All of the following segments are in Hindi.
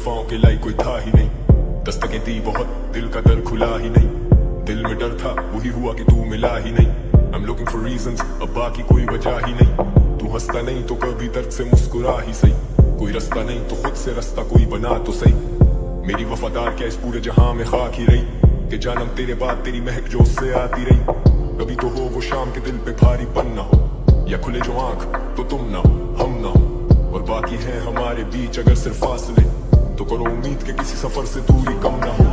वफाओं के लायक कोई था ही नहीं। दस्तकें दी बहुत, दिल का दर खुला ही नहीं। दिल में डर था, वही हुआ कि तू मिला ही नहीं। I'm looking for reasons, अब बाकी कोई वजह ही नहीं। तू हंसता नहीं तो कभी दर्द से मुस्कुरा ही सही। कोई रास्ता नहीं तो खुद से रास्ता कोई बना तो सही। मेरी वफादार क्या इस पूरे जहां में खाक ही रही, कि जानम तेरे बाद तेरी महक जो उससे आती रही। कभी तो हो वो शाम के दिल पे भारीपन ना हो, या खुले जो आंख तो तुम ना हो हम ना हो, और बाकी है हमारे बीच अगर सिर्फ फासले, तो करो उम्मीद के किसी सफर से दूरी कम ना हो।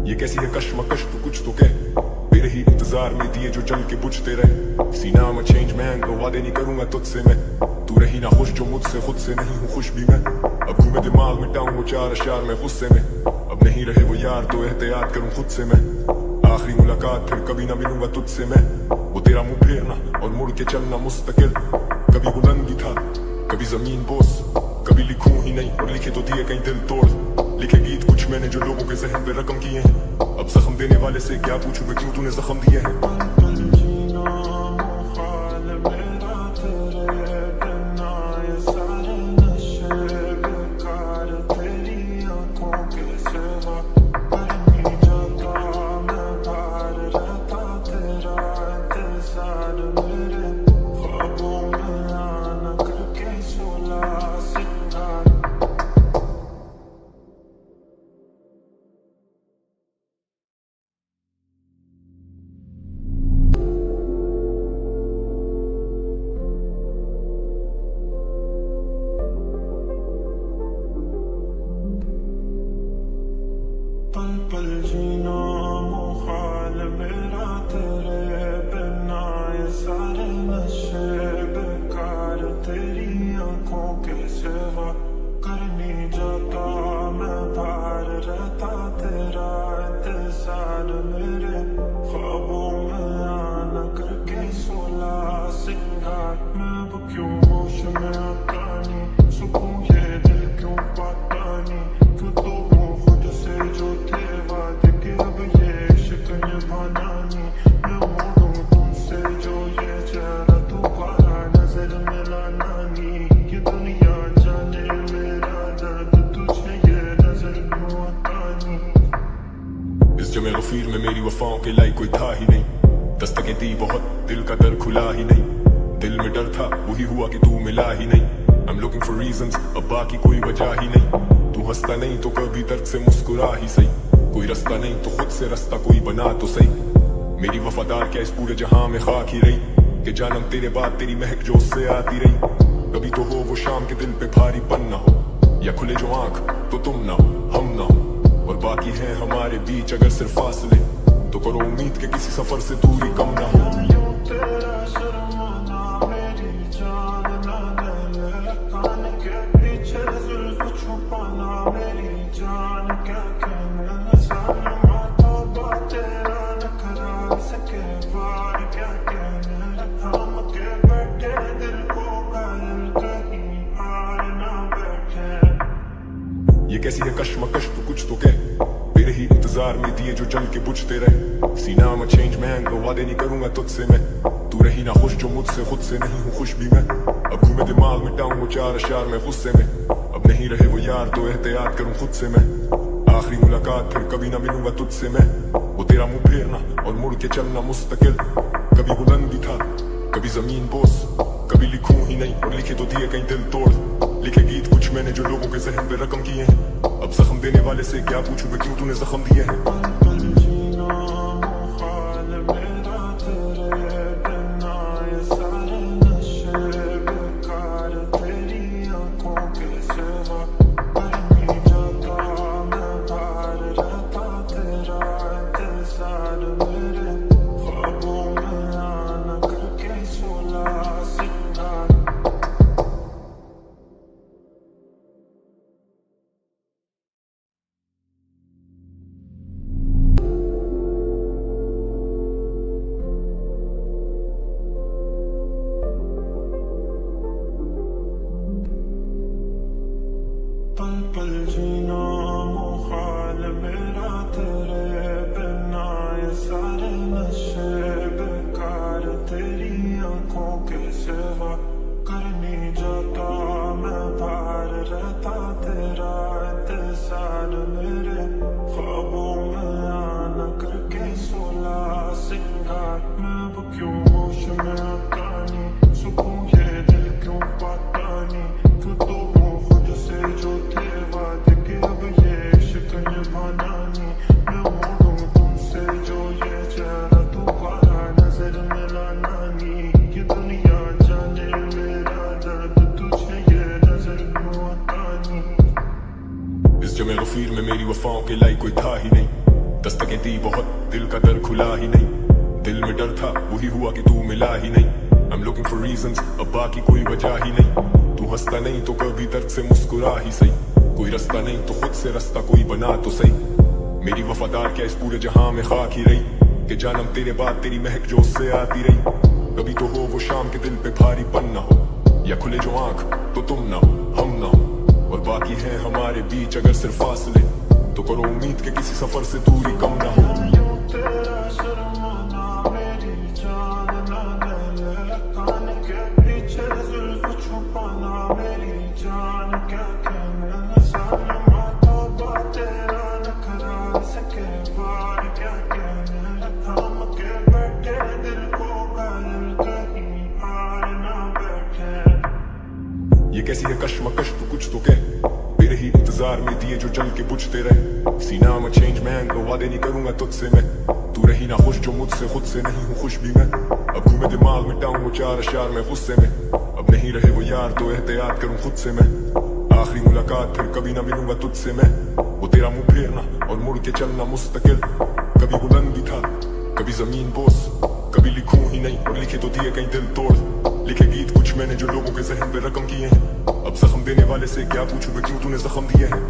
ये कैसी है कश्मकश तो कुछ तो कह, मेरे ही इंतजार में दिए जो जल के बुझते रहे। सीना में चेंज मैन तो वादे नहीं करूंगा तुझसे मैं, तू रही ना खुश जो मुझसे खुद से नहीं हूँ खुश भी मैं। अब घूमे दिमाग मिटाऊं वो चार अशार में गुस्से में, अब नहीं रहे वो यार तो एहतियात करूं खुद से मैं। आखिरी मुलाकात फिर कभी ना मिलूंगा तुझसे मैं, वो तेरा मुंह फेरना और मुड़ के चलना मुस्तकिल। कभी बुलंदी था कभी जमीन बोस, कभी लिखूं ही नहीं और लिखे तो दिए कहीं दिल तोड़। लिखे गीत कुछ मैंने जो लोगों के जहन पे रकम किए हैं, अब जख्म देने वाले से क्या पूछूं मैं क्यों तूने जख्म दिए हैं। पल पल जीना मुहाल मेरा तेरे बिना, ये सारे नशे बेकार तेरी आंखों के सिवा। करनी जाता मैं बाहर रहता तेरा इंतजार मेरे ख्वाबों में आना करके सोला सिंगार। मैं अब क्यों होश में आता नहीं, सुकून ये दिल क्यों पाता नहीं। क्यों तो हूँ खुद से जो थे वादे के, अब ये इश्क निभाना नहीं। मैं मोड़ूं तुमसे जो ये चेहरा दोबारा नजर मिलाना नहीं। ये दुनिया जाने मेरा दर्द तुझे ये नजर क्यों आता नहीं। इस जमे गफीर में मेरी वफाओं के लायक कोई था ही नहीं। दस्तकें दी बहुत, दिल का दर खुला ही नहीं। दिल में डर था, वही हुआ कि तू मिला ही नहीं। I'm looking for reasons, अब बाकी कोई वजह ही नहीं। तू हंसता नहीं तो कभी दर्द से मुस्कुरा ही सही। कोई रास्ता नहीं तो खुद से रास्ता कोई बना तो सही। मेरी वफादार क्या इस पूरे जहां में खाक ही रही, कि जानम तेरे बाद तेरी महक जो उससे आती रही। कभी तो हो वो शाम के दिल पे भारीपन ना हो, या खुले जो आंख तो तुम ना हो हम ना हो, और बाकी है हमारे बीच अगर सिर्फ फासले, तो करो उम्मीद के किसी सफर से दूरी कम ना हो। ये कैसी है कश्मकश तो कुछ तो कह, मेरे ही इंतजार में दिए जो जल के बुझते रहे। सीना में चेंज मैन तो वादे नहीं करूंगा तुझसे मैं, तू रही ना खुश जो मुझसे खुद से नहीं हूँ खुश भी मैं। अब घूमे दिमाग मिटाऊं वो चार अशार में गुस्से में, अब नहीं रहे वो यार तो एहतियात करूं खुद से मैं। आखिरी मुलाकात फिर कभी ना मिलूंगा तुझसे मैं, वो तेरा मुंह फेरना और मुड़ के चलना मुस्तकिल। कभी बुलंदी था कभी जमीन बोस, कभी लिखूं ही नहीं और लिखे तो दिए कहीं दिल तोड़। लिखे गीत कुछ मैंने जो लोगों के जहन पे रकम किए हैं, अब जख्म देने वाले से क्या पूछूं मैं क्यों तूने जख्म दिए हैं। जमे गफीर में मेरी वफाओं के लाई कोई था ही नहीं, दस्तकें दी बहुत दिल का दर खुला ही नहीं, दिल में डर था वही हुआ कि तू मिला ही नहीं। I'm looking for reasons, अब बाकी कोई वजह ही नहीं, तू हंसता नहीं तो कभी दर्द से मुस्कुरा ही सही, कोई रास्ता नहीं तो खुद से रास्ता कोई बना तो सही। मेरी वफादार क्या इस पूरे जहां में खाक ही रही, कि जानम तेरे बाद तेरी महक जो उससे आती रही। कभी तो हो वो शाम के दिल पे भारीपन ना हो, या खुले जो आंख तो तुम ना हो हम ना हो, और बाकी है हमारे बीच अगर सिर्फ फासले, तो करो उम्मीद के किसी सफर से दूरी कम ना हो। तेरा शर्माना मेरी जान ना ले, कान के पीछे जुल्फ छुपाना मेरी जान, क्या कहना सालमा तौबा तेरा नखरा सके बार, क्या कहना थाम के बैठे दिल को घायल कहीं हार ना बैठे। ये कैसी है कश्मकश तू कुछ तो कह, मेरे ही इंतजार में दिए जो जल के बुझते रहे। सीना में चेंज मैन को वादे नहीं करूंगा तुझसे मैं, तू रही ना खुश जो मुझसे खुद से नहीं हूँ खुश भी मैं। अब घूमे दिमाग मिटाऊं वो चार अशार में गुस्से में, अब नहीं रहे वो यार तो एहतियात करूं खुद से मैं। आखिरी मुलाकात फिर कभी ना मिलूंगा तुझसे मैं, वो तेरा मुंह फेरना और मुड़ के चलना मुस्तकिल। कभी बुलंद भी था कभी जमीन बोस, कभी लिखूं ही नहीं और लिखे तो दिए कहीं दिल तोड़। लिखे गीत कुछ मैंने जो लोगों के जहन पे रकम किए हैं, अब जख्म देने वाले से क्या पूछूं मैं क्यों तूने जख्म दिए हैं।